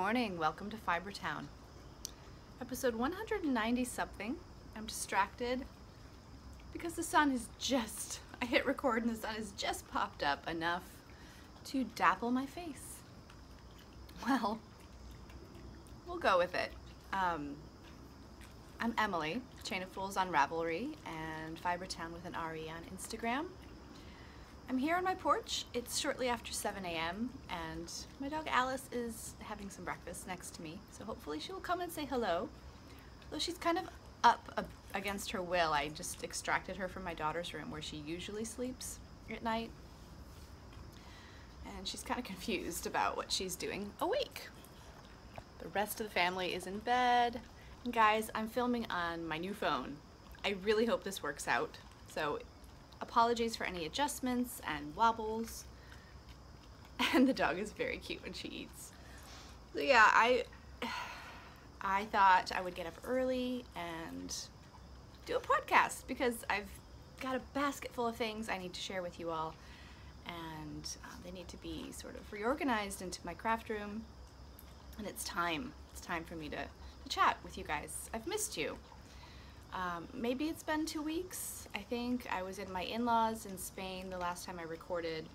morning. Welcome to Fiber Town. Episode 190 something. I'm distracted because the sun is just, I hit record and the sun has just popped up enough to dapple my face. Well, we'll go with it. I'm Emily, Chain of Fools on Ravelry and Fiber Town with an RE on Instagram. I'm here on my porch. It's shortly after 7 a.m. and my dog Alice is having some breakfast next to me, so hopefully she will come and say hello. Though she's kind of up against her will. I just extracted her from my daughter's room where she usually sleeps at night, and she's kind of confused about what she's doing awake. The rest of the family is in bed, and guys, I'm filming on my new phone. I really hope this works out, so apologies for any adjustments and wobbles. And the dog is very cute when she eats. So yeah, I thought I would get up early and do a podcast because I've got a basket full of things I need to share with you all, and they need to be sort of reorganized into my craft room, and it's time for me to chat with you guys. I've missed you. Maybe it's been 2 weeks. I think I was in my in-laws in Spain the last time I recorded.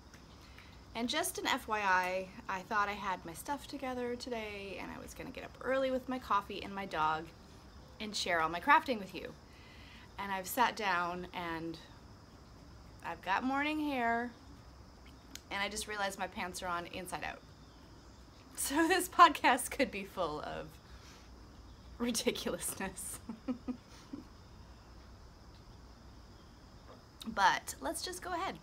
And just an FYI, I thought I had my stuff together today and I was gonna get up early with my coffee and my dog and share all my crafting with you. And I've sat down and I've got morning hair and I just realized my pants are on inside out. So this podcast could be full of ridiculousness. But let's just go ahead.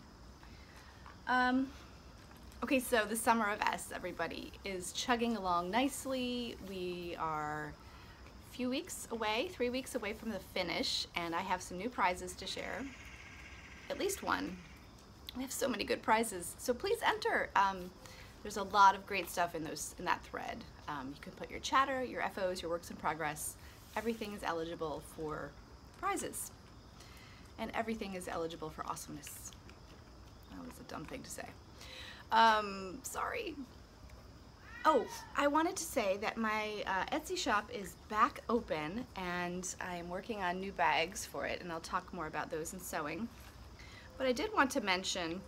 Okay, so the Summer of S, everybody, is chugging along nicely. We are a few weeks away, 3 weeks away from the finish, and I have some new prizes to share. At least one. We have so many good prizes, so please enter. There's a lot of great stuff in that thread. You can put your chatter, your FOs, your works in progress. Everything is eligible for prizes. And everything is eligible for awesomeness. That was a dumb thing to say. Sorry. Oh, I wanted to say that my Etsy shop is back open and I am working on new bags for it, and I'll talk more about those in sewing. But I did want to mention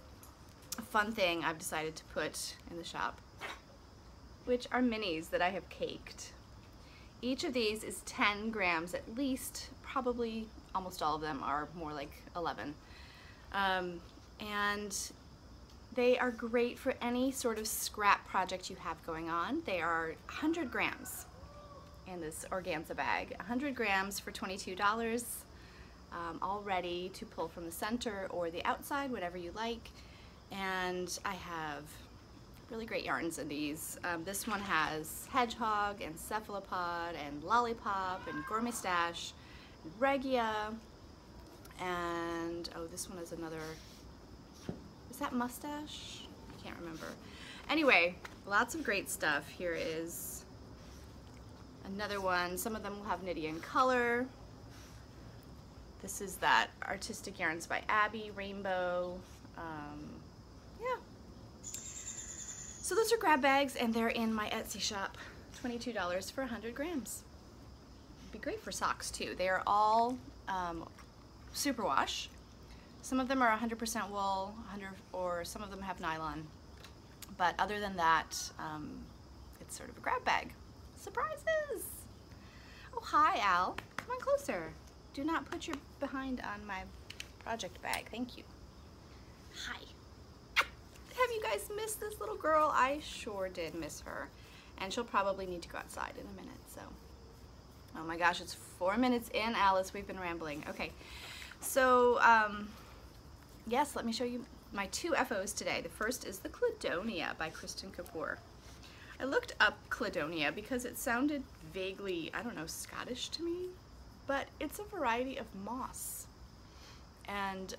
a fun thing I've decided to put in the shop, which are minis that I have caked. Each of these is 10 grams at least, probably almost all of them are more like 11. And they are great for any sort of scrap project you have going on. They are 100 grams in this organza bag. 100 grams for $22, all ready to pull from the center or the outside, whatever you like. And I have really great yarns in these. This one has hedgehog and cephalopod and lollipop and gourmet stash, regia, and oh, this one is another, is that mustache? I can't remember. Anyway, lots of great stuff. Here is another one. Some of them will have Nydia color. This is that Artistic Yarns by Abby, Rainbow. Yeah. So those are grab bags and they're in my Etsy shop. $22 for 100 grams. Be great for socks too. They are all superwash. Some of them are 100% wool, or some of them have nylon. But other than that, it's sort of a grab bag. Surprises! Oh, hi, Al. Come on closer. Do not put your behind on my project bag. Thank you. Hi. Have you guys missed this little girl? I sure did miss her. And she'll probably need to go outside in a minute, so. Oh my gosh, it's 4 minutes in, Alice. We've been rambling. Okay, so yes, let me show you my two FOs today. The first is the Cladonia by Kristen Kapoor. I looked up Cladonia because it sounded vaguely, I don't know, Scottish to me, but it's a variety of moss. And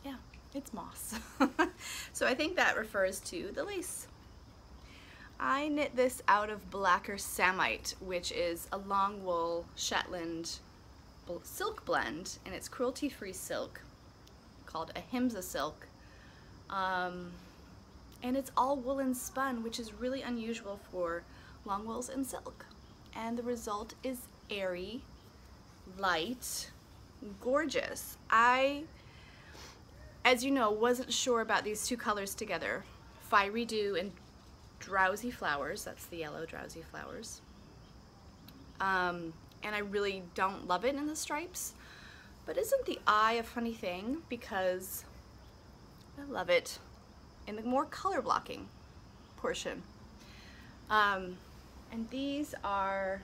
yeah, it's moss. So I think that refers to the lace. I knit this out of Blacker Samite, which is a long wool Shetland silk blend, and it's cruelty-free silk called Ahimsa silk. And it's all woolen spun, which is really unusual for long wools and silk. And the result is airy, light, gorgeous. I, as you know, wasn't sure about these two colors together, Fiery Dew and Drowsy Flowers. That's the yellow Drowsy Flowers. And I really don't love it in the stripes, but isn't the eye a funny thing? Because I love it in the more color blocking portion. And these are,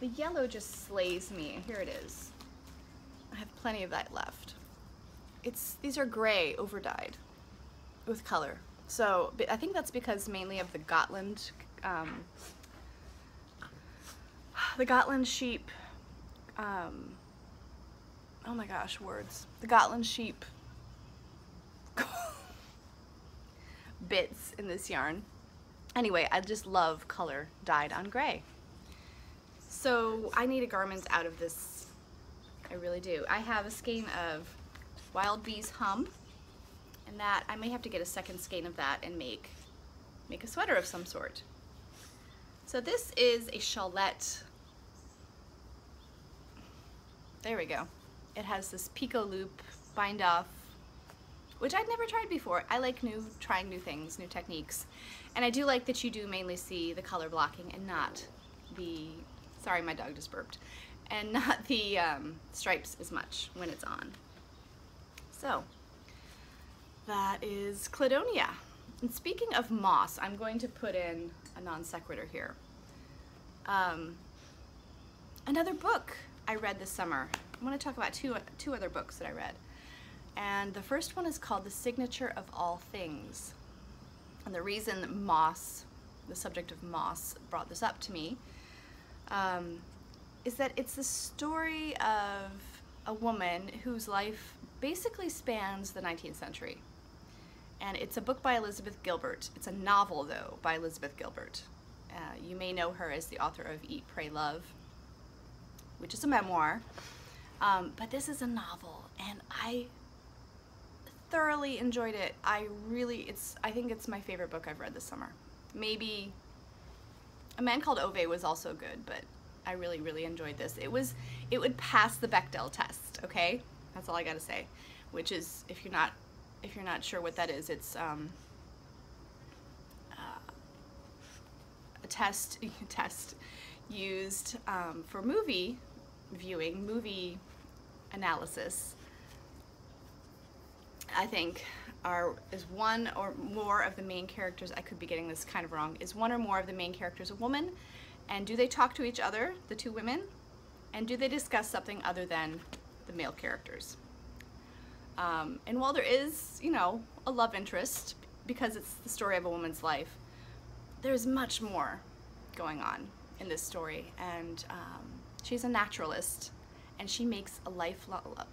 the yellow just slays me. Here it is. I have plenty of that left. These are gray overdyed with color. So I think that's because mainly of the Gotland sheep, oh my gosh, words. The Gotland sheep bits in this yarn. Anyway, I just love color dyed on gray. So I need a garment out of this. I really do. I have a skein of Wild Bees Hum, and that I may have to get a second skein of that and make a sweater of some sort. So this is a Shawlette. There we go. It has this picot loop bind off, which I'd never tried before. I like trying new things, new techniques. And I do like that you do mainly see the color blocking and not the, sorry, my dog just burped, and not the stripes as much when it's on. So that is Cladonia. And speaking of moss, I'm going to put in a non sequitur here. Another book I read this summer. I want to talk about two other books that I read. And the first one is called The Signature of All Things. And the reason moss, the subject of moss, brought this up to me is that it's the story of a woman whose life basically spans the 19th century. And it's a book by Elizabeth Gilbert. It's a novel, though, by Elizabeth Gilbert. You may know her as the author of Eat, Pray, Love, which is a memoir. But this is a novel, and I thoroughly enjoyed it. I think it's my favorite book I've read this summer. Maybe A Man Called Ove was also good, but I really, really enjoyed this. It would pass the Bechdel test, okay? That's all I gotta say. Which is, if you're not sure what that is, it's a test used for movie viewing, movie analysis. I think is one or more of the main characters, I could be getting this kind of wrong, is one or more of the main characters a woman? And do they talk to each other, the two women? And do they discuss something other than the male characters? And while there is, you know, a love interest, because it's the story of a woman's life, there's much more going on in this story. And she's a naturalist, and she makes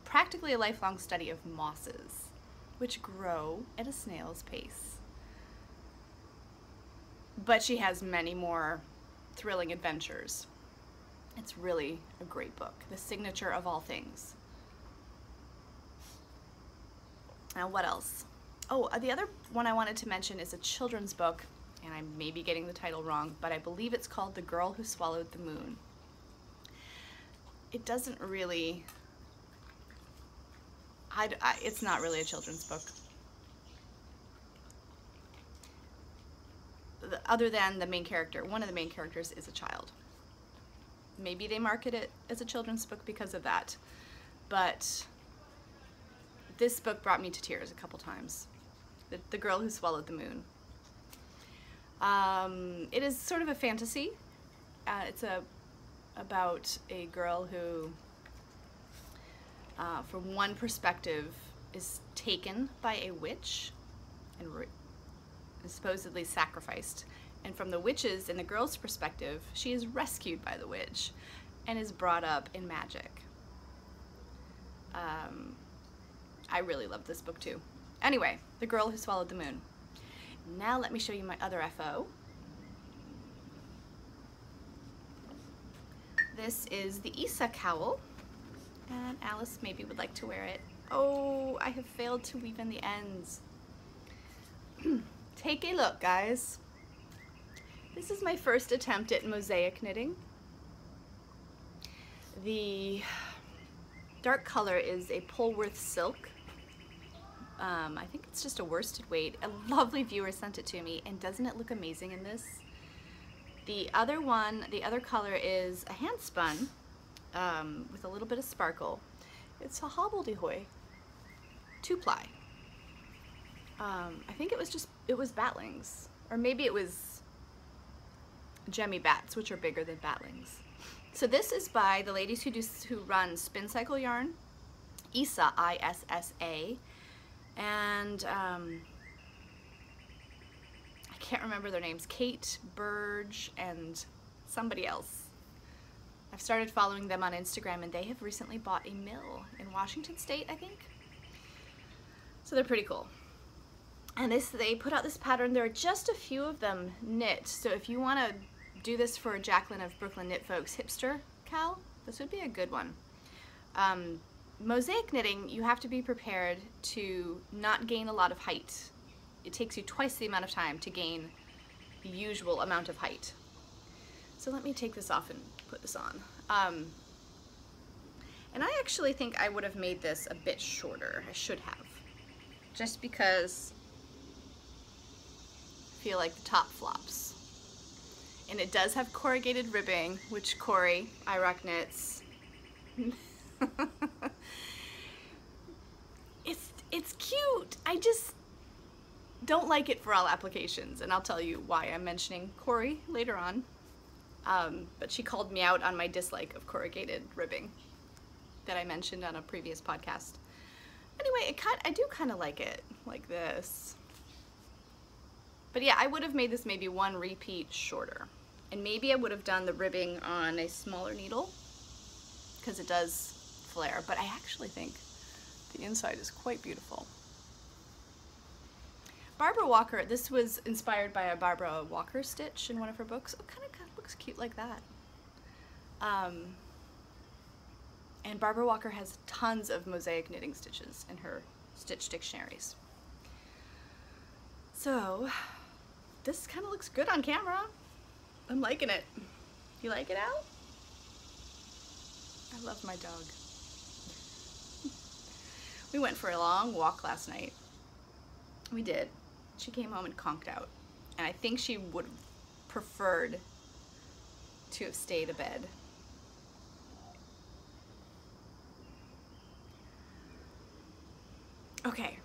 practically a lifelong study of mosses, which grow at a snail's pace. But she has many more thrilling adventures. It's really a great book. The Signature of All Things. Now what else? Oh, the other one I wanted to mention is a children's book, and I may be getting the title wrong, but I believe it's called The Girl Who Swallowed the Moon. It doesn't really, it's not really a children's book. Other than the main character, one of the main characters is a child. Maybe they market it as a children's book because of that, but this book brought me to tears a couple times. The Girl Who Swallowed the Moon. It is sort of a fantasy. It's about a girl who, from one perspective, is taken by a witch and supposedly sacrificed. And from the witch's and the girl's perspective, she is rescued by the witch and is brought up in magic. I really love this book too. Anyway, The Girl Who Swallowed the Moon. Now let me show you my other FO. This is the Isa cowl, and Alice maybe would like to wear it. Oh, I have failed to weave in the ends. Take a look, guys. This is my first attempt at mosaic knitting. The dark color is a Polworth silk. I think it's just a worsted weight. A lovely viewer sent it to me, and doesn't it look amazing in this? The other color is a hand spun with a little bit of sparkle. It's a hobbledehoy 2-ply. I think it was batlings, or maybe it was Gemmy bats, which are bigger than batlings. So this is by the ladies who run Spin Cycle Yarn, Issa, I-S-S-A, and I can't remember their names, Kate Burge and somebody else. I've started following them on Instagram, and they have recently bought a mill in Washington State, I think. So they're pretty cool. And they put out this pattern. There are just a few of them knit, so if you want to do this for Jacqueline of Brooklyn Knit Folks hipster Cal, this would be a good one. Mosaic knitting, you have to be prepared to not gain a lot of height. It takes you twice the amount of time to gain the usual amount of height. So let me take this off and put this on. And I actually think I would have made this a bit shorter. I should have. Just because I feel like the top flops. And it does have corrugated ribbing, which Corey, iRock Knits, it's cute. I just don't like it for all applications, and I'll tell you why I'm mentioning Corey later on. But she called me out on my dislike of corrugated ribbing that I mentioned on a previous podcast. Anyway, I do kind of like it, like this. But yeah, I would have made this maybe one repeat shorter. And maybe I would have done the ribbing on a smaller needle, because it does flare, but I actually think the inside is quite beautiful. Barbara Walker, this was inspired by a Barbara Walker stitch in one of her books. Oh, kind of looks cute like that. And Barbara Walker has tons of mosaic knitting stitches in her stitch dictionaries. So this kind of looks good on camera. I'm liking it. You like it, Al? I love my dog. We went for a long walk last night. We did. She came home and conked out. And I think she would have preferred to have stayed abed. Okay,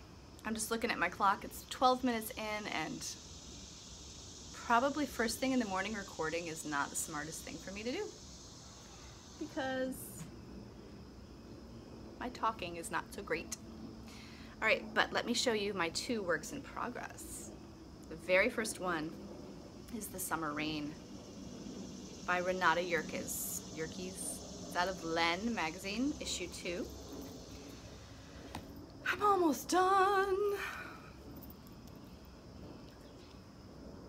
I'm just looking at my clock. It's 12 minutes in, and probably first thing in the morning recording is not the smartest thing for me to do, because my talking is not so great. All right, but let me show you my 2 works in progress. The very first one is The Summer Rain by Renata Yerkes. It's out of Len magazine, issue 2. I'm almost done.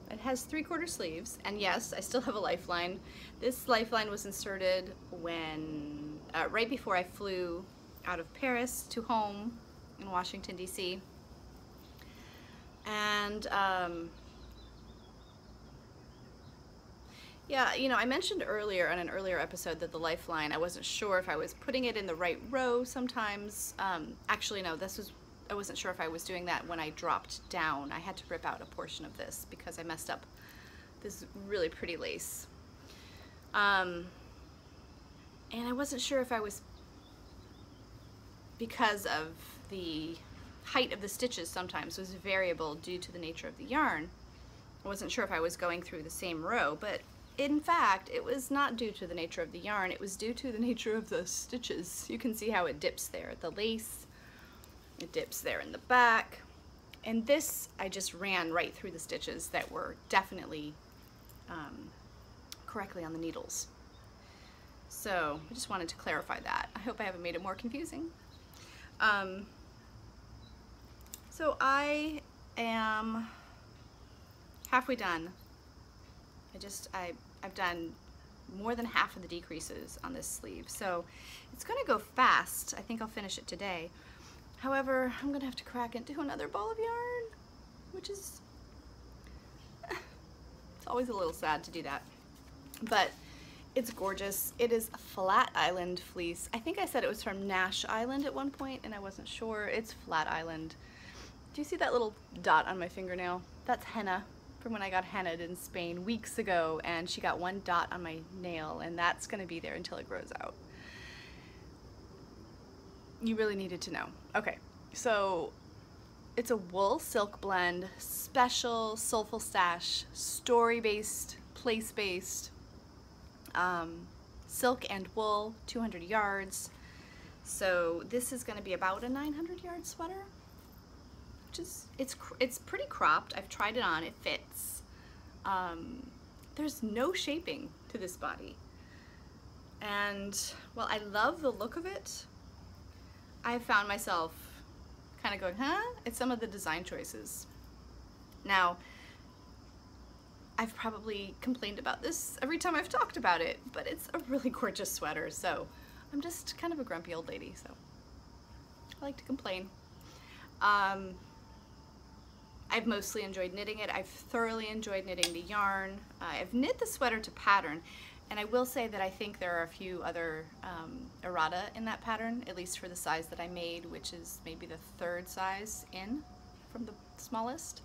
It has 3/4 sleeves, and yes, I still have a lifeline. This lifeline was inserted when, right before I flew out of Paris to home in Washington, D.C. And yeah, you know, I mentioned earlier on an earlier episode that the lifeline, I wasn't sure if I was putting it in the right row sometimes. Actually, no, I wasn't sure if I was doing that when I dropped down. I had to rip out a portion of this because I messed up this really pretty lace. And I wasn't sure if I was, because of the height of the stitches sometimes was variable due to the nature of the yarn. I wasn't sure if I was going through the same row, but in fact, it was not due to the nature of the yarn, it was due to the nature of the stitches. You can see how it dips there. The lace, it dips there in the back. And this, I just ran right through the stitches that were definitely correctly on the needles. So I just wanted to clarify that. I hope I haven't made it more confusing. So I am halfway done. I've done more than half of the decreases on this sleeve, so it's gonna go fast. I think I'll finish it today. However, I'm gonna have to crack into another ball of yarn. which is, it's always a little sad to do that. But it's gorgeous. It is Flat Island fleece. I think I said it was from Nash Island at one point and I wasn't sure. It's Flat Island. Do you see that little dot on my fingernail? That's henna from when I got hennaed in Spain weeks ago, and she got one dot on my nail, and that's gonna be there until it grows out. You really needed to know. Okay, so it's a wool silk blend, special soulful stash, story-based, place-based, silk and wool, 200 yards. So this is gonna be about a 900-yard sweater, which is, it's pretty cropped. I've tried it on, it fits. There's no shaping to this body. And while I love the look of it, I found myself kind of going, huh? It's some of the design choices. Now, I've probably complained about this every time I've talked about it, but it's a really gorgeous sweater, so I'm just kind of a grumpy old lady, so I like to complain. I've mostly enjoyed knitting it. I've thoroughly enjoyed knitting the yarn. I've knit the sweater to pattern, and I will say that I think there are a few other errata in that pattern, at least for the size that I made, which is maybe the 3rd size in from the smallest.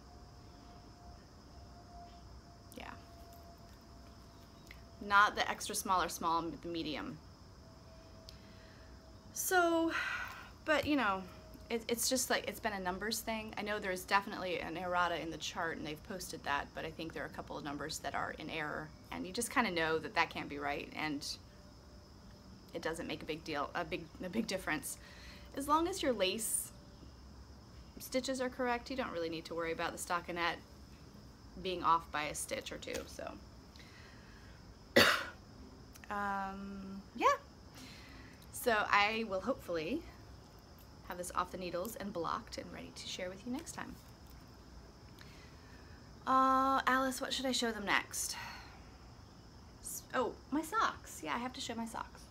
Yeah. Not the extra small or small, the medium. So, but you know, it's just like, it's been a numbers thing. I know there's definitely an errata in the chart and they've posted that, but I think there are a couple of numbers that are in error, and you just kind of know that that can't be right, and it doesn't make a big deal, a big difference. As long as your lace stitches are correct, you don't really need to worry about the stockinette being off by a stitch or two, so. Yeah. So I will hopefully have this off the needles and blocked and ready to share with you next time. Alice, what should I show them next? Oh, my socks. Yeah, I have to show my socks.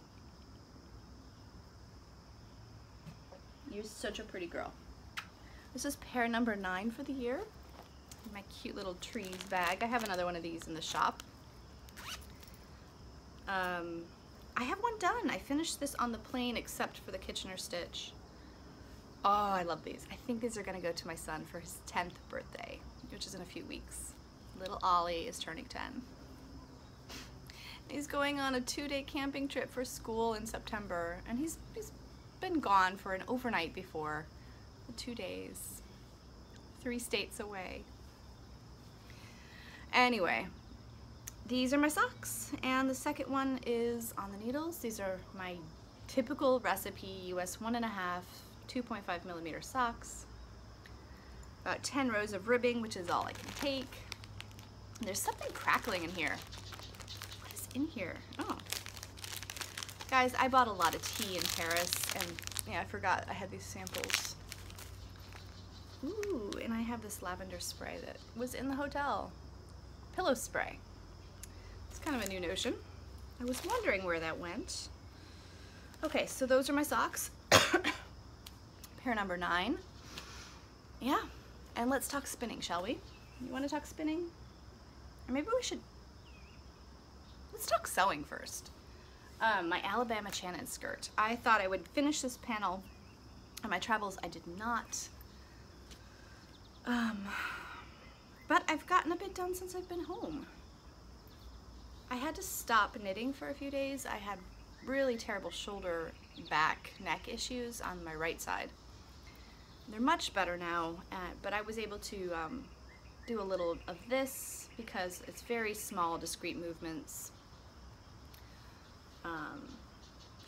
You're such a pretty girl. This is pair number 9 for the year. My cute little trees bag. I have another one of these in the shop. I have one done. I finished this on the plane except for the Kitchener stitch. Oh, I love these. I think these are gonna go to my son for his 10th birthday, which is in a few weeks. Little Ollie is turning 10. He's going on a 2-day camping trip for school in September, and he's been gone for an overnight before. 2 days, 3 states away. Anyway, these are my socks, and the second one is on the needles. These are my typical recipe US 1.5, 2.5 millimeter socks. About 10 rows of ribbing, which is all I can take. And there's something crackling in here. What is in here? Oh. Guys, I bought a lot of tea in Paris, and yeah, I forgot I had these samples. Ooh, and I have this lavender spray that was in the hotel. Pillow spray. It's kind of a new notion. I was wondering where that went. Okay, so those are my socks. Pair number 9. Yeah, and let's talk spinning, shall we? You want to talk spinning? Or maybe we should, let's talk sewing first. My Alabama Channon skirt. I thought I would finish this panel on my travels. I did not. But I've gotten a bit done since I've been home. I had to stop knitting for a few days. I had really terrible shoulder, back, neck issues on my right side. They're much better now, but I was able to do a little of this because it's very small, discrete movements.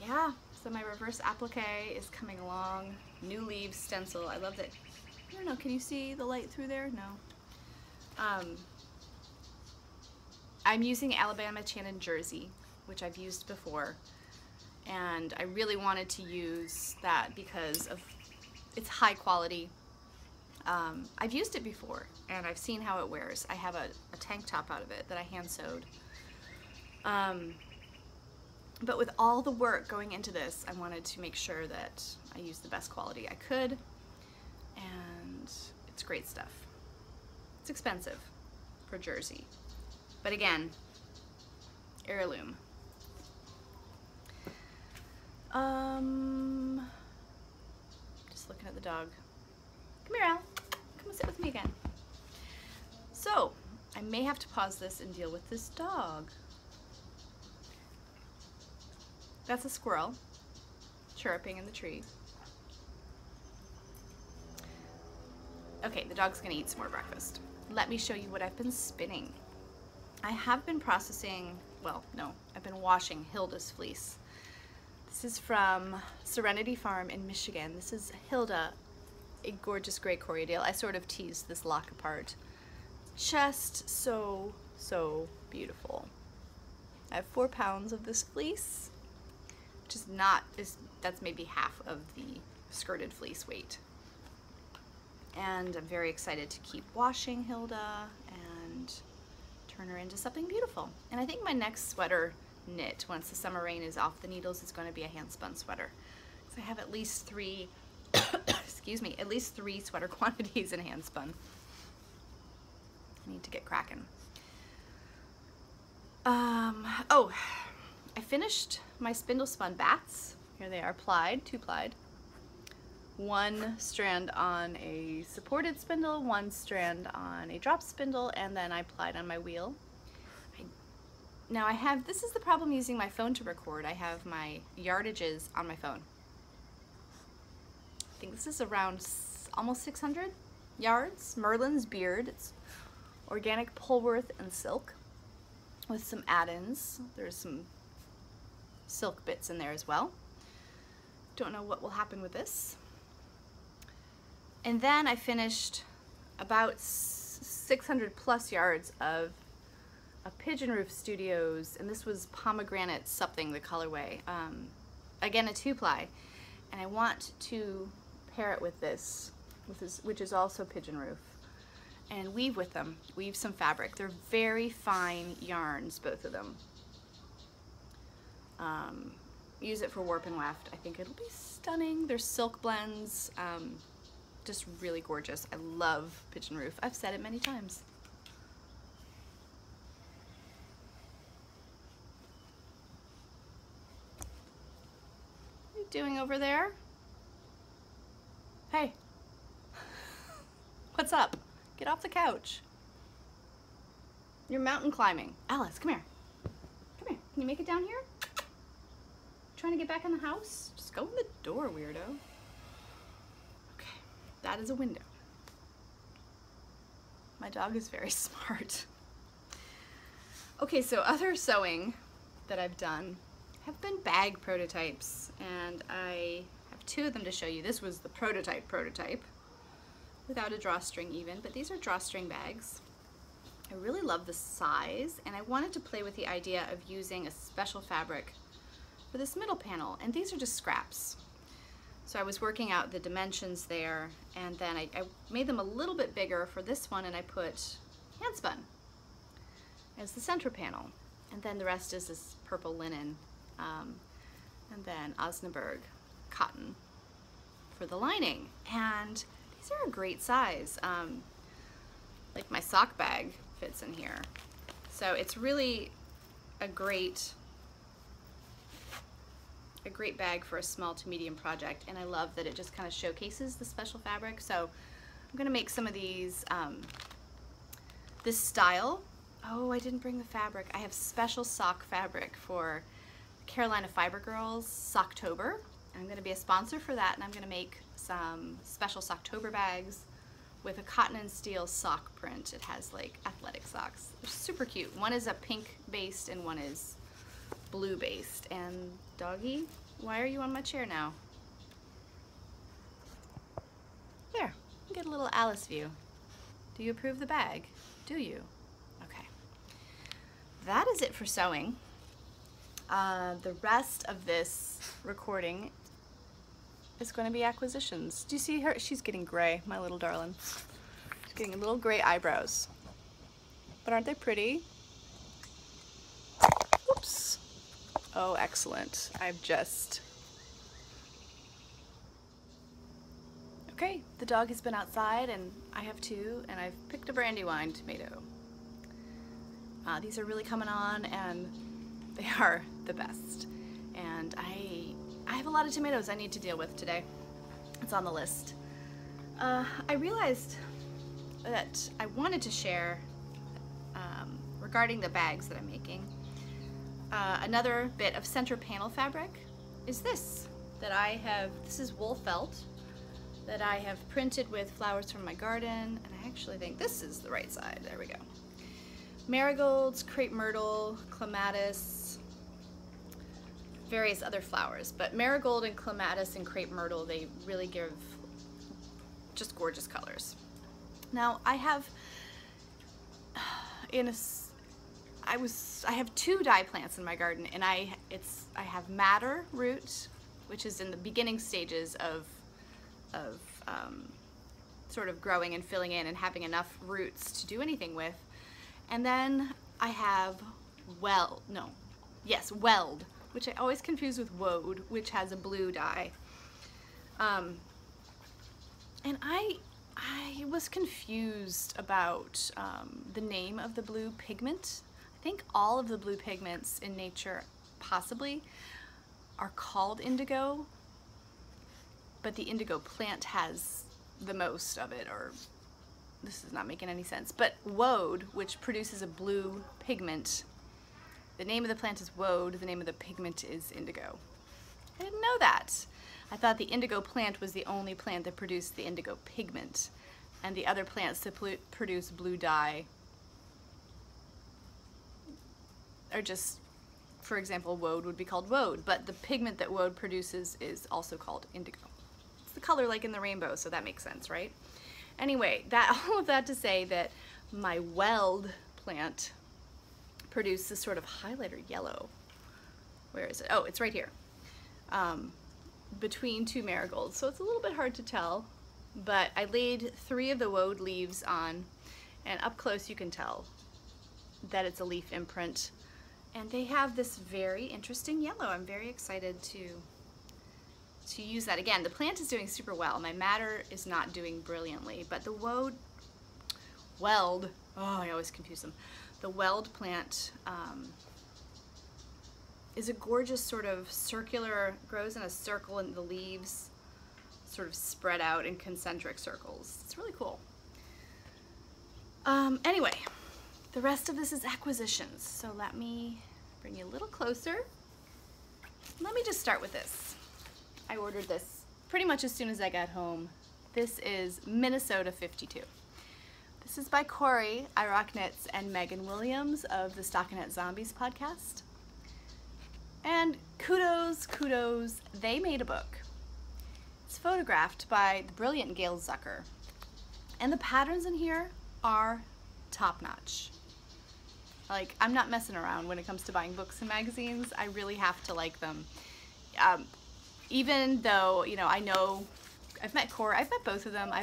Yeah, so my reverse applique is coming along. New leaves stencil. I love that. I don't know, can you see the light through there? No. I'm using Alabama Channon jersey, which I've used before, and I really wanted to use that because of its high quality. I've used it before, and I've seen how it wears. I have a tank top out of it that I hand sewed. But with all the work going into this, I wanted to make sure that I used the best quality I could, and it's great stuff. It's expensive for Jersey, but again, heirloom. Just looking at the dog. Come here, Al. Come and sit with me again. So, I may have to pause this and deal with this dog. That's a squirrel chirping in the tree. Okay, the dog's gonna eat some more breakfast. Let me show you what I've been spinning. I have been processing, well, no, I've been washing Hilda's fleece. This is from Serenity Farm in Michigan. This is Hilda, a gorgeous gray Corriedale. I sort of teased this lock apart. Just so, so beautiful. I have 4 pounds of this fleece, which is not, that's maybe half of the skirted fleece weight. And I'm very excited to keep washing Hilda and turn her into something beautiful. And I think my next sweater knit, once the summer rain is off the needles, is going to be a hand spun sweater. So I have at least 3, excuse me, at least 3 sweater quantities in hand spun. I need to get cracking. Oh, I finished my spindle spun bats. Here they are, plied, 2 plied. 1 strand on a supported spindle, 1 strand on a drop spindle, and then I plied on my wheel. Now I have, this is the problem using my phone to record. I have my yardages on my phone. I think this is around almost 600 yards. Merlin's Beard. It's organic Polworth and silk with some add-ins. There's some silk bits in there as well. Don't know what will happen with this. And then I finished about 600 plus yards of a Pigeon Roof Studios, and this was pomegranate something, the colorway. Again, a 2-ply, and I want to pair it with this, which is also Pigeon Roof, and weave with them, weave some fabric. They're very fine yarns, both of them. Use it for warp and weft. I think it'll be stunning. They're silk blends. Just really gorgeous. I love Pigeon Roof. I've said it many times. What are you doing over there? Hey. What's up? Get off the couch. You're mountain climbing. Alice, come here. Come here. Can you make it down here? Trying to get back in the house? Just go in the door, weirdo. That is a window. My dog is very smart. Okay, so other sewing that I've done have been bag prototypes, and I have 2 of them to show you. This was the prototype, without a drawstring even, but these are drawstring bags. I really love the size, and I wanted to play with the idea of using a special fabric for this middle panel, and these are just scraps. So I was working out the dimensions there, and then I made them a little bit bigger for this one, and I put hand spun as the center panel. And then the rest is this purple linen, and then Osnaburg cotton for the lining. And these are a great size. Like my sock bag fits in here. So it's really a great bag for a small to medium project, and I love that it just kind of showcases the special fabric. So I'm gonna make some of these, this style. Oh, I didn't bring the fabric. I have special sock fabric for Carolina Fiber Girls Socktober. I'm gonna be a sponsor for that, and I'm gonna make some special Socktober bags with a cotton and steel sock print. It has like athletic socks. They're super cute. One is a pink based and one is blue based. And doggy, why are you on my chair now? There, get a little Alice view. Do you approve the bag? Do you? Okay. That is it for sewing. The rest of this recording is going to be acquisitions. Do you see her? She's getting gray, my little darling. She's getting little gray eyebrows. But aren't they pretty? Oops. Oh, excellent. Okay, Okay, the dog has been outside and I have too, and I've picked a Brandywine tomato. These are really coming on and they are the best. And I have a lot of tomatoes I need to deal with today. It's on the list. I realized that I wanted to share regarding the bags that I'm making. Another bit of center panel fabric is this that I have. This is wool felt that I have printed with flowers from my garden, and I actually think this is the right side. There we go. Marigolds, crepe myrtle, clematis, various other flowers, but marigold and clematis and crepe myrtle, they really give just gorgeous colors. Now I have I have 2 dye plants in my garden, and I have madder root, which is in the beginning stages of sort of growing and filling in and having enough roots to do anything with. And then I have weld, which I always confuse with woad, which has a blue dye. And I was confused about the name of the blue pigment. I think all of the blue pigments in nature possibly are called indigo, but the indigo plant has the most of it, or this is not making any sense. But woad, which produces a blue pigment, the name of the plant is woad, the name of the pigment is indigo. I didn't know that. I thought the indigo plant was the only plant that produced the indigo pigment, and the other plants that produce blue dye are just, for example, woad would be called woad, but the pigment that woad produces is also called indigo. It's the color like in the rainbow, so that makes sense, right? Anyway, all of that to say that my weld plant produced this sort of highlighter yellow. Where is it? Oh, it's right here. Between 2 marigolds, so it's a little bit hard to tell, but I laid 3 of the woad leaves on, and up close you can tell that it's a leaf imprint, and they have this very interesting yellow. I'm very excited to use that. Again, the plant is doing super well. My madder is not doing brilliantly, but the weld, oh, I always confuse them. The weld plant is a gorgeous sort of circular, grows in a circle, and the leaves sort of spread out in concentric circles. It's really cool. Anyway, the rest of this is acquisitions. So let me bring you a little closer. Let me just start with this. I ordered this pretty much as soon as I got home. This is Minnesota 52. This is by Corey Irocknitz and Megan Williams of the Stockinette Zombies podcast. And kudos, they made a book. It's photographed by the brilliant Gail Zucker. And the patterns in here are top-notch. Like, I'm not messing around when it comes to buying books and magazines. I really have to like them. Even though, you know, I know, I've met Corey, I've met both of them.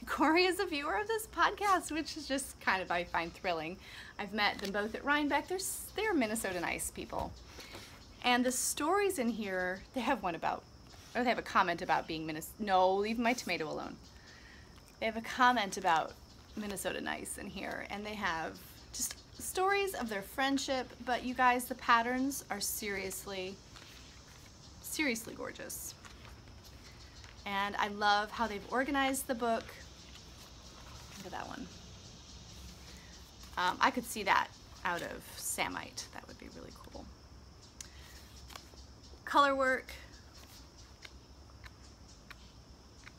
Corey is a viewer of this podcast, which is just kind of, I find thrilling. I've met them both at Rhinebeck. They're Minnesota nice people. And the stories in here, they have one about, or they have a comment about being no, leave my tomato alone. They have a comment about Minnesota nice in here, and they have just stories of their friendship, but you guys, the patterns are seriously gorgeous. And I love how they've organized the book. Look at that one. I could see that out of Samite. That would be really cool. Color work.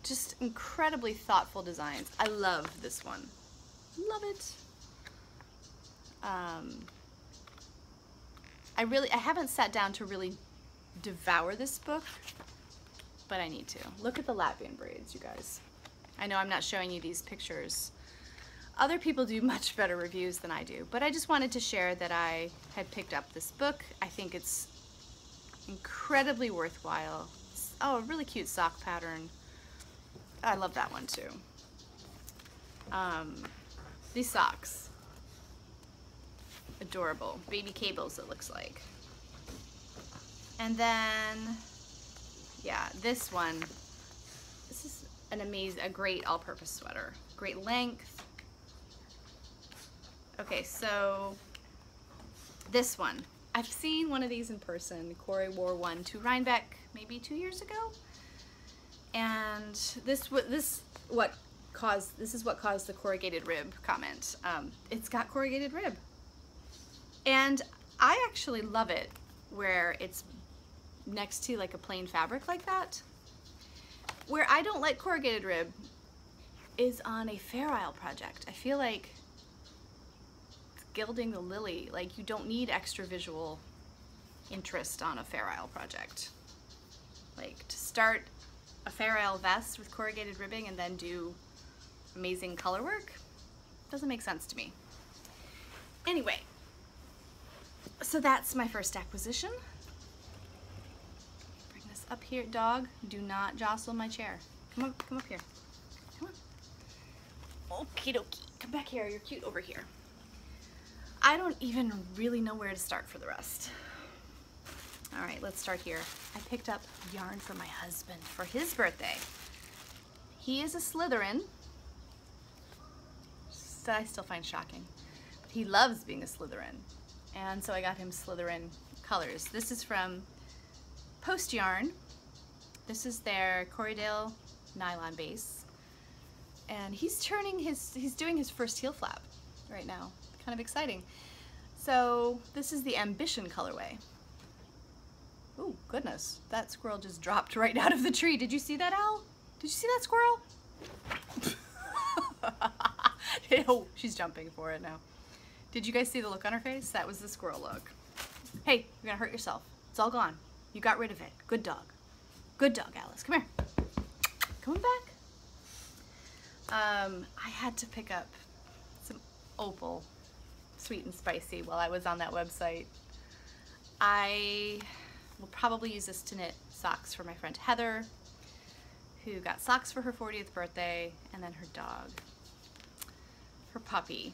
Just incredibly thoughtful designs. I love this one. Love it. I haven't sat down to really devour this book, but I need to. Look at the Latvian braids, you guys. I know I'm not showing you these pictures. Other people do much better reviews than I do, but I just wanted to share that I had picked up this book. I think it's incredibly worthwhile. Oh, a really cute sock pattern. I love that one too. These socks. Adorable. Baby cables, it looks like. And then, yeah, this one. This is a great all-purpose sweater. Great length. Okay, so this one. I've seen one of these in person. Corey wore one to Rhinebeck maybe 2 years ago. And this is what caused the corrugated rib comment. It's got corrugated rib. And I actually love it where it's next to like a plain fabric like that. Where I don't like corrugated rib is on a Fair Isle project. I feel like it's gilding the lily. Like, you don't need extra visual interest on a Fair Isle project. Like, to start a Fair Isle vest with corrugated ribbing and then do amazing color work doesn't make sense to me. Anyway, so that's my first acquisition. Bring this up here. Dog, do not jostle my chair. Come up here. Come on. Okie dokie. Come back here. You're cute over here. I don't even really know where to start for the rest. All right, let's start here. I picked up yarn for my husband for his birthday. He is a Slytherin, that I still find shocking, but he loves being a Slytherin. And so I got him Slytherin colors. This is from Post Yarn. This is their Corriedale nylon base. And he's doing his first heel flap right now. Kind of exciting. So this is the Ambition colorway. Oh goodness, that squirrel just dropped right out of the tree. Did you see that, Al? Did you see that squirrel? Oh, she's jumping for it now. Did you guys see the look on her face? That was the squirrel look. Hey, you're gonna hurt yourself. It's all gone. You got rid of it. Good dog. Good dog, Alice. Come here. Come back. I had to pick up some opal, sweet and spicy, while I was on that website. I will probably use this to knit socks for my friend Heather, who got socks for her 40th birthday, and then her dog, her puppy.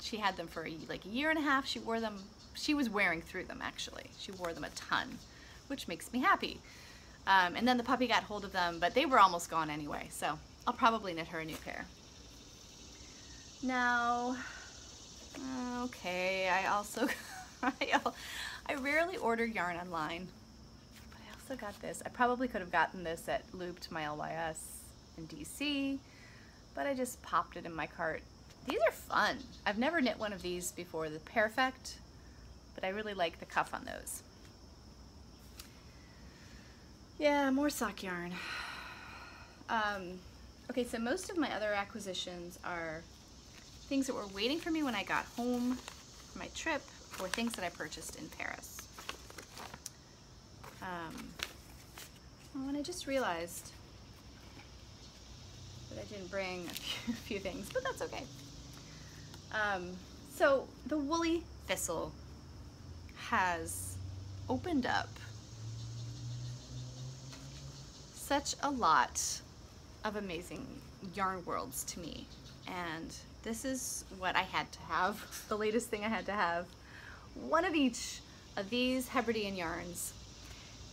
She had them for like a year and a half. She wore them, she was wearing through them actually. She wore them a ton, which makes me happy. And then the puppy got hold of them, but they were almost gone anyway, so I'll probably knit her a new pair. Now, okay, I also, I rarely order yarn online, but I also got this. I probably could have gotten this at Looped, my LYS in DC, but I just popped it in my cart. These are fun. I've never knit one of these before, the Perfect, but I really like the cuff on those. Yeah, more sock yarn. Okay, so most of my other acquisitions are things that were waiting for me when I got home from my trip, or things that I purchased in Paris. Oh, and I just realized that I didn't bring a few things, but that's okay. So the Woolly Thistle has opened up such a lot of amazing yarn worlds to me, and this is what I had to have, the latest thing I had to have. One of each of these Hebridean yarns,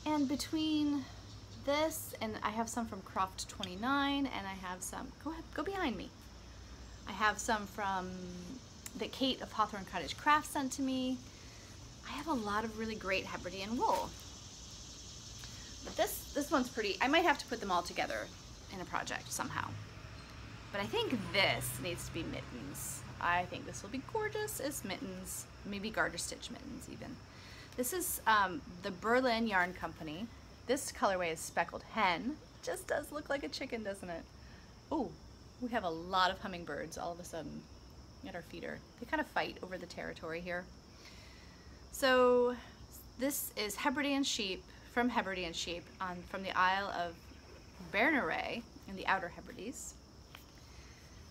and between this and I have some from Croft 29, and I have some, go behind me. I have some from that Kate of Hawthorne Cottage Crafts sent to me. I have a lot of really great Hebridean wool. But this one's pretty, I might have to put them all together in a project somehow. But I think this needs to be mittens. I think this will be gorgeous as mittens, maybe garter stitch mittens even. This is the Berlin Yarn Company. This colorway is Speckled Hen. Just does look like a chicken, doesn't it? Oh, we have a lot of hummingbirds all of a sudden at our feeder. They kind of fight over the territory here. So this is Hebridean sheep, from Hebridean sheep from the Isle of Berneray in the Outer Hebrides.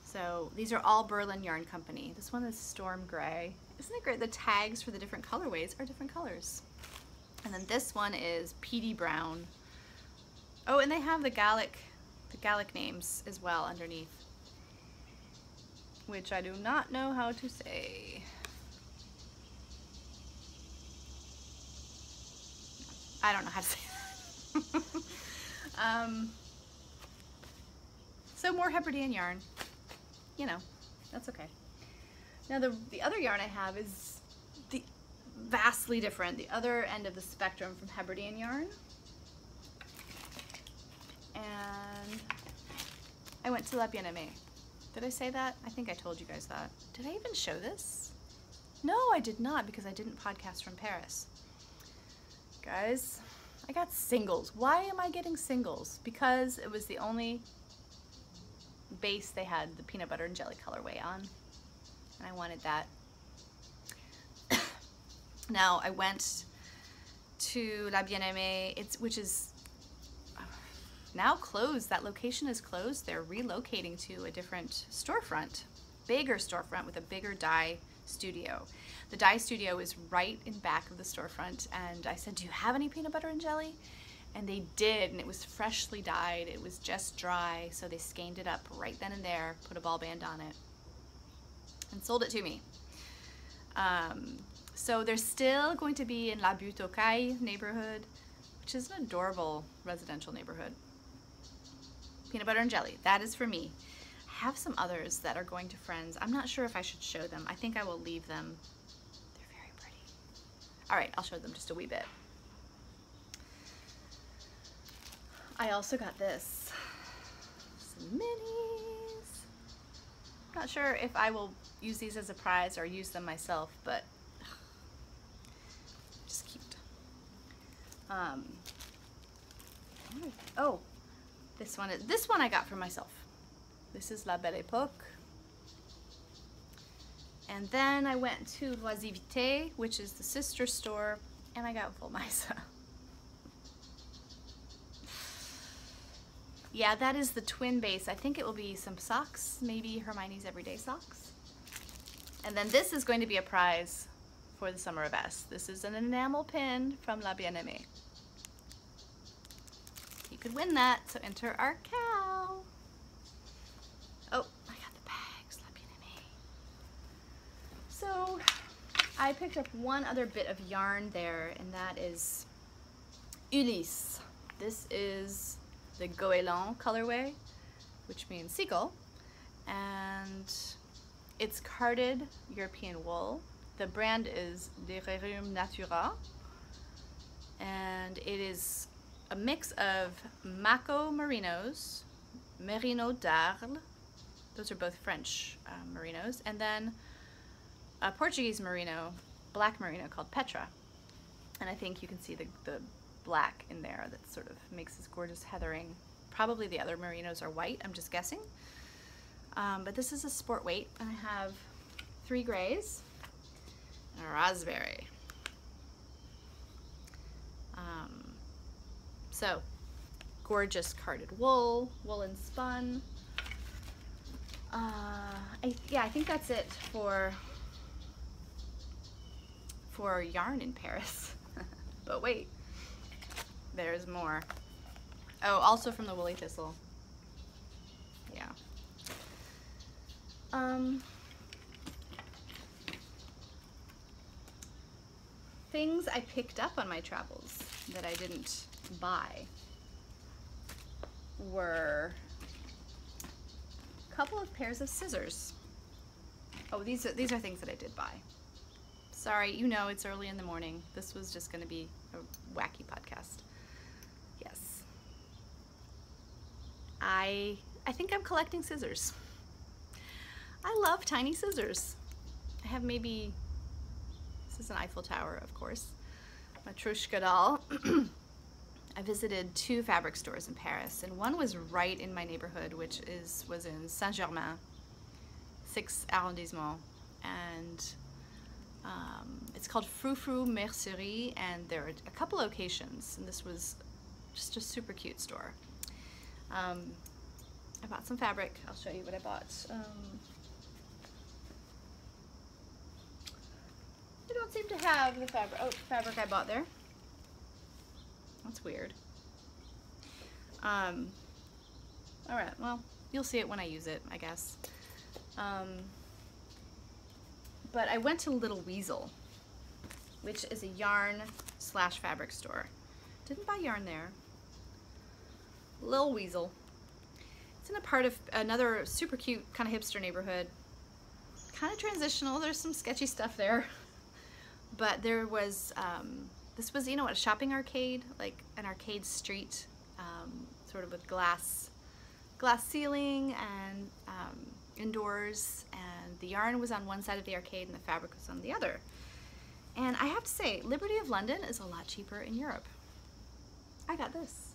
So these are all Berlin Yarn Company. This one is Storm Gray. Isn't it great? The tags for the different colorways are different colors. And then this one is PD Brown. Oh, and they have the Gallic names as well underneath, which I do not know how to say. I don't know how to say that. So more Hebridean yarn. You know, that's okay. Now the other yarn I have is vastly different, the other end of the spectrum from Hebridean yarn. And I went to La Bien-Aimée. Did I say that? I think I told you guys that. Did I even show this? No, I did not, because I didn't podcast from Paris. Guys, I got singles. Why am I getting singles? Because it was the only base they had the peanut butter and jelly colorway on, and I wanted that. Now I went to La Bien-Aimée, which is now closed. That location is closed. They're relocating to a different storefront, bigger storefront with a bigger dye studio. The dye studio is right in back of the storefront, and I said, do you have any peanut butter and jelly? And they did, and it was freshly dyed. It was just dry, so they skeined it up right then and there, put a ball band on it, and sold it to me. So they're still going to be in La Butte aux Cailles neighborhood, which is an adorable residential neighborhood. Peanut butter and jelly, that is for me. I have some others that are going to friends. I'm not sure if I should show them. I think I will leave them. They're very pretty. All right, I'll show them just a wee bit. I also got this, some minis. Not sure if I will use these as a prize or use them myself, but just cute. Oh, this one I got for myself. This is La Belle Époque. And then I went to L'Oisivité, which is the sister store, and I got Volmisa. Yeah, that is the twin base. I think it will be some socks, maybe Hermione's Everyday Socks. And then this is going to be a prize for the Summer of S. This is an enamel pin from La Bien-Aimée. You could win that, so enter our cow. Oh, I got the bags, La Bien-Aimée. So I picked up one other bit of yarn there, and that is Ulysse. This is the Goéland colorway, which means seagull, and it's carded European wool. The brand is Des Rerumes Natura, and it is a mix of Mako Merinos, Merino d'Arles, those are both French merinos, and then a Portuguese merino, black merino called Petra. And I think you can see the black in there that sort of makes this gorgeous heathering. Probably the other merinos are white, I'm just guessing. But this is a sport weight, and I have 3 grays and a raspberry. So gorgeous carded wool, woolen spun. Yeah, I think that's it for yarn in Paris. But wait, there's more. Oh, also from the Woolly Thistle. Yeah. Things I picked up on my travels that I didn't buy were a couple of pairs of scissors. Oh, these are things that I did buy. Sorry, you know it's early in the morning. This was just going to be a wacky podcast. Yes. I think I'm collecting scissors. I love tiny scissors. I have maybe, this is an Eiffel Tower, of course, Matryoshka doll. I visited 2 fabric stores in Paris, and one was right in my neighborhood, which was in Saint-Germain, 6th arrondissement, and it's called Frou Frou Mercerie, and there are a couple locations, and this was just a super cute store. I bought some fabric. I'll show you what I bought. I don't seem to have the fabric I bought there. That's weird. All right, well, you'll see it when I use it, I guess. But I went to Little Weasel, which is a yarn/fabric store. Didn't buy yarn there. Little Weasel. in a part of another super cute kind of hipster neighborhood. Kind of transitional, there's some sketchy stuff there. But there was, this was, you know what, a shopping arcade, like an arcade street, sort of with glass ceiling and indoors, and the yarn was on one side of the arcade and the fabric was on the other. And I have to say, Liberty of London is a lot cheaper in Europe. I got this.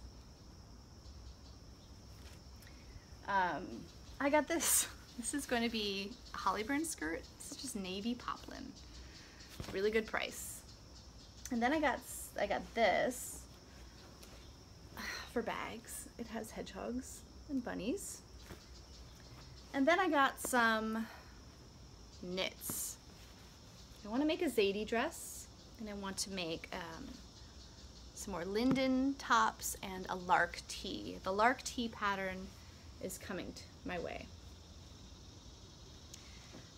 I got this. This is going to be a Hollyburn skirt. It's just navy poplin. Really good price. And then I got this for bags. It has hedgehogs and bunnies. And then I got some knits. I want to make a Zadie dress, and I want to make some more linden tops and a lark tee. The lark tee pattern is coming my way.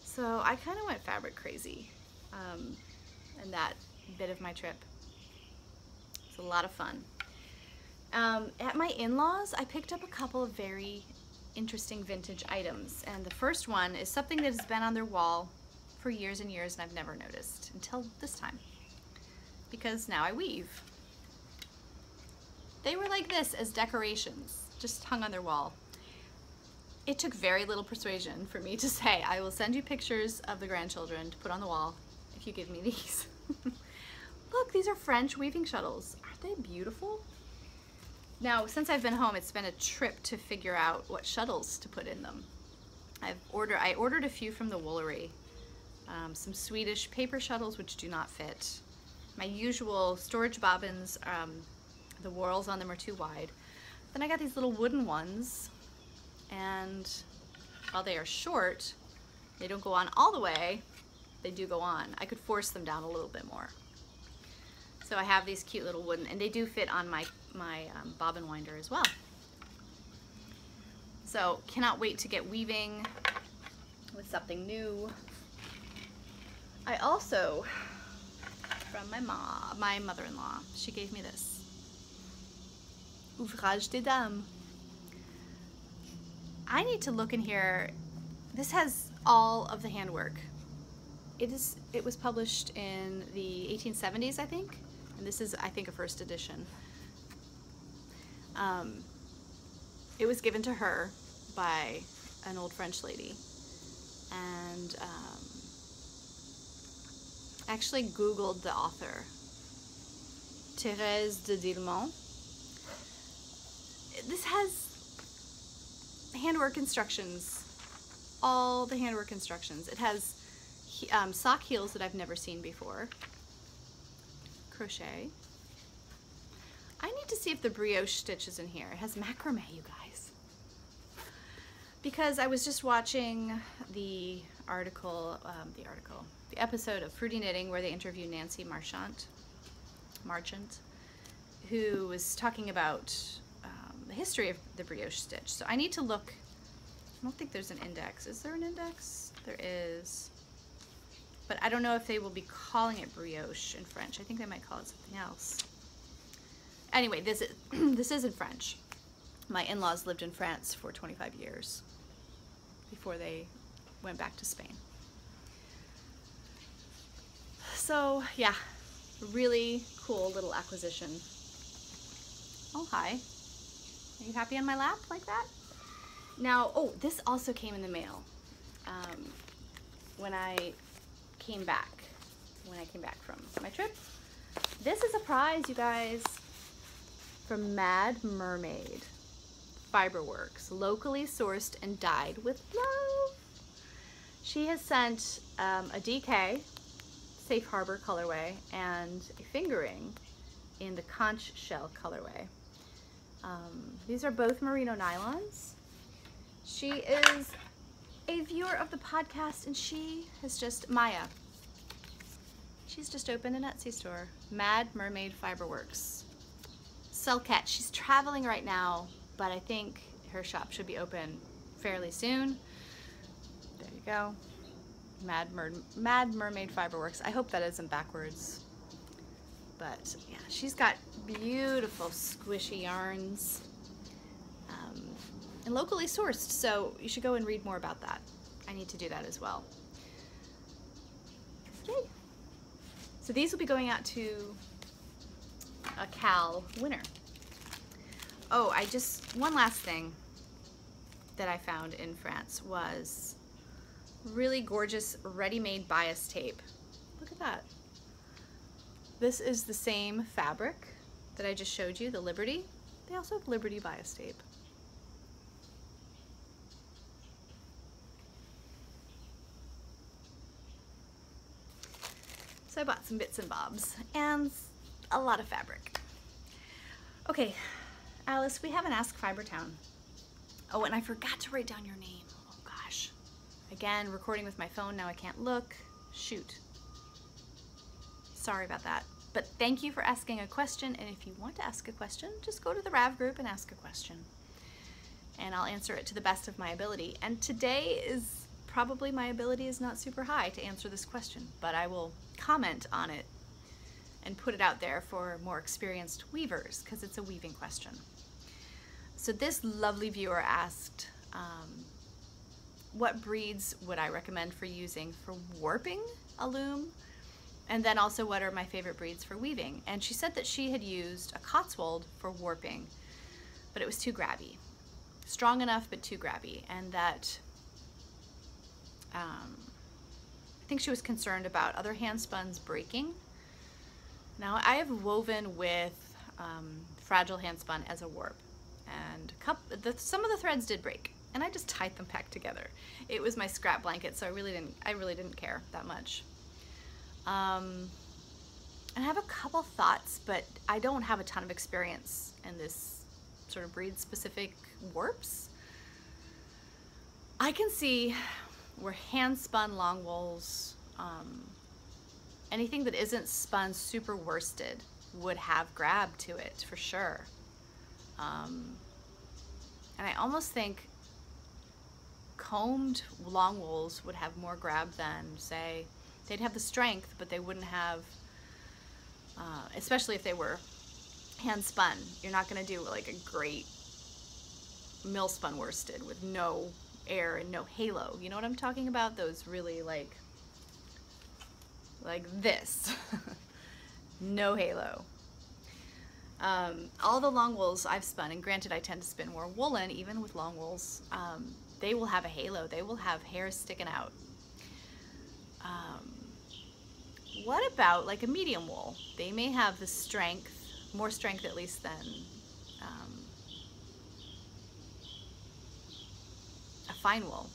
So I kind of went fabric crazy in that bit of my trip. It's a lot of fun. At my in-laws, I picked up a couple of very interesting vintage items, and the first one is something that has been on their wall for years and years and I've never noticed until this time, because now I weave. They were like this as decorations, just hung on their wall. It took very little persuasion for me to say, I will send you pictures of the grandchildren to put on the wall if you give me these. Look, these are French weaving shuttles. Aren't they beautiful? Now, since I've been home, it's been a trip to figure out what shuttles to put in them. I ordered a few from the Woolery, some Swedish paper shuttles which do not fit. My usual storage bobbins, the whorls on them are too wide. Then I got these little wooden ones, and while they are short, they don't go on all the way, they do go on. I could force them down a little bit more. So I have these cute little wooden, and they do fit on my bobbin winder as well. So cannot wait to get weaving with something new. I also, from my mother-in-law, she gave me this. Ouvrage des Dames. I need to look in here. This has all of the handwork. It was published in the 1870s, I think, and this is, I think, a first edition. It was given to her by an old French lady, and actually Googled the author, Thérèse de Dillemont. This has handwork instructions, all the handwork instructions. It has sock heels that I've never seen before, crochet. I need to see if the brioche stitch is in here. It has macrame, you guys. Because I was just watching the episode of Fruity Knitting where they interviewed Nancy Marchant, who was talking about the history of the brioche stitch. So I need to look. I don't think there's an index. Is there an index? There is. But I don't know if they will be calling it brioche in French. I think they might call it something else. Anyway, this is in French. My in-laws lived in France for 25 years before they went back to Spain. So yeah, really cool little acquisition. Oh, hi. Are you happy on my lap like that? Now, oh, this also came in the mail when I came back from my trip. This is a prize, you guys, from Mad Mermaid Fiberworks, locally sourced and dyed with love. She has sent a DK Safe Harbor colorway and a fingering in the conch shell colorway. These are both merino nylons. She is a viewer of the podcast, and she has just, Maya, she's just opened an Etsy store, Mad Mermaid Fiberworks. Selket, she's traveling right now, but I think her shop should be open fairly soon. There you go. Mad Mermaid Fiberworks. I hope that isn't backwards. But yeah, she's got beautiful squishy yarns. and locally sourced, so you should go and read more about that. I need to do that as well. Yay! So these will be going out to a Cal winner. Oh, one last thing that I found in France was really gorgeous ready-made bias tape. Look at that. This is the same fabric that I just showed you, the Liberty. They also have Liberty bias tape. So I bought some bits and bobs and a lot of fabric. Okay, Alice, we have an Ask Fibertown. Oh, and I forgot to write down your name. Oh gosh. Again, recording with my phone, now I can't look. Shoot. Sorry about that. But thank you for asking a question, and if you want to ask a question, just go to the RAV group and ask a question. And I'll answer it to the best of my ability. And today is probably my ability is not super high to answer this question, but I will comment on it and put it out there for more experienced weavers, because it's a weaving question. So this lovely viewer asked, what breeds would I recommend for using for warping a loom? And then also, what are my favorite breeds for weaving? And she said that she had used a Cotswold for warping, but it was too grabby. Strong enough, but too grabby. And that I think she was concerned about other hand spuns breaking. Now, I have woven with fragile hand spun as a warp, and some of the threads did break, and I just tied them back together. It was my scrap blanket, so I really didn't care that much. And I have a couple thoughts, but I don't have a ton of experience in this sort of breed specific warps. I can see where hand spun long wools, anything that isn't spun super worsted would have grab to it for sure. And I almost think combed long wools would have more grab than, say, they'd have the strength, but they wouldn't have, especially if they were hand spun. You're not gonna do like a great mill spun worsted with no air and no halo. You know what I'm talking about? Those really like this. No halo. All the long wools I've spun, and granted I tend to spin more woolen even with long wools, they will have a halo. They will have hair sticking out. What about like a medium wool? They may have the strength, more strength at least than a fine wool.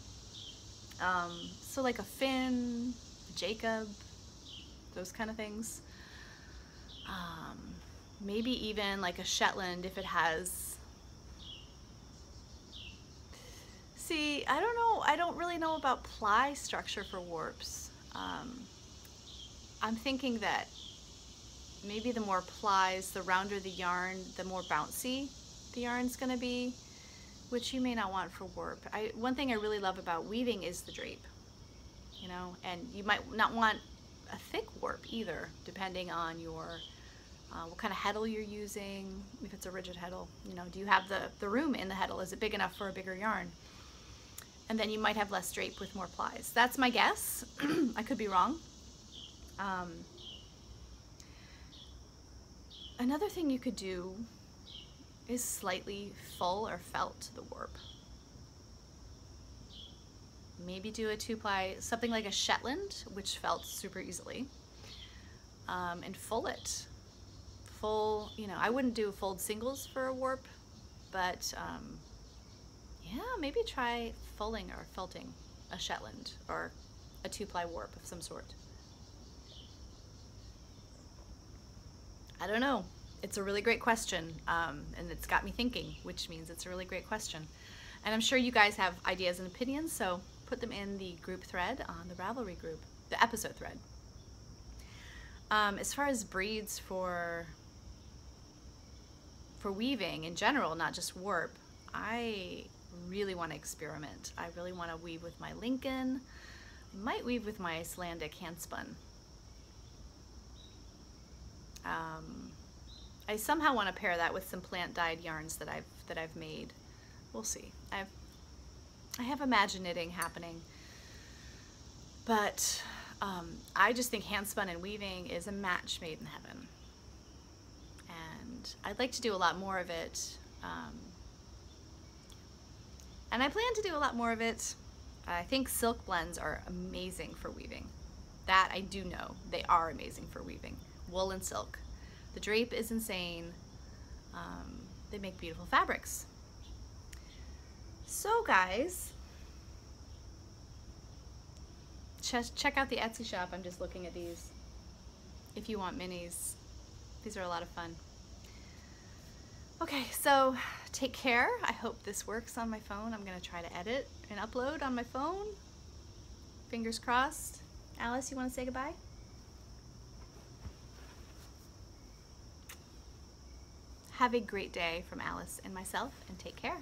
So like a Finn, a Jacob, those kind of things. Maybe even like a Shetland if it has, see, I don't know, I don't really know about ply structure for warps. I'm thinking that maybe the more plies, the rounder the yarn, the more bouncy the yarn's gonna be, which you may not want for warp. One thing I really love about weaving is the drape, you know, and you might not want a thick warp either, depending on your what kind of heddle you're using. If it's a rigid heddle, you know, do you have the room in the heddle? Is it big enough for a bigger yarn? And then you might have less drape with more plies. That's my guess. I could be wrong. Another thing you could do is slightly full or felt the warp. Maybe do a 2-ply, something like a Shetland, which felt super easily, and full it. Full, you know, I wouldn't do fold singles for a warp, but yeah, maybe try fulling or felting a Shetland or a 2-ply warp of some sort. I don't know. It's a really great question, and it's got me thinking, which means it's a really great question. And I'm sure you guys have ideas and opinions, so put them in the group thread on the Ravelry group, the episode thread. As far as breeds for weaving in general, not just warp, I really want to experiment. I really want to weave with my Lincoln. I might weave with my Icelandic handspun. I somehow want to pair that with some plant dyed yarns that I've made. We'll see. I have imagine knitting happening, but I just think handspun and weaving is a match made in heaven, and I'd like to do a lot more of it. And I plan to do a lot more of it. I think silk blends are amazing for weaving. That I do know. They are amazing for weaving. Wool and silk. The drape is insane. They make beautiful fabrics. So guys, check out the Etsy shop. I'm just looking at these. If you want minis, these are a lot of fun. Okay, so take care. I hope this works on my phone. I'm gonna try to edit and upload on my phone. Fingers crossed. Alice, you wanna say goodbye? Have a great day from Alice and myself, and take care.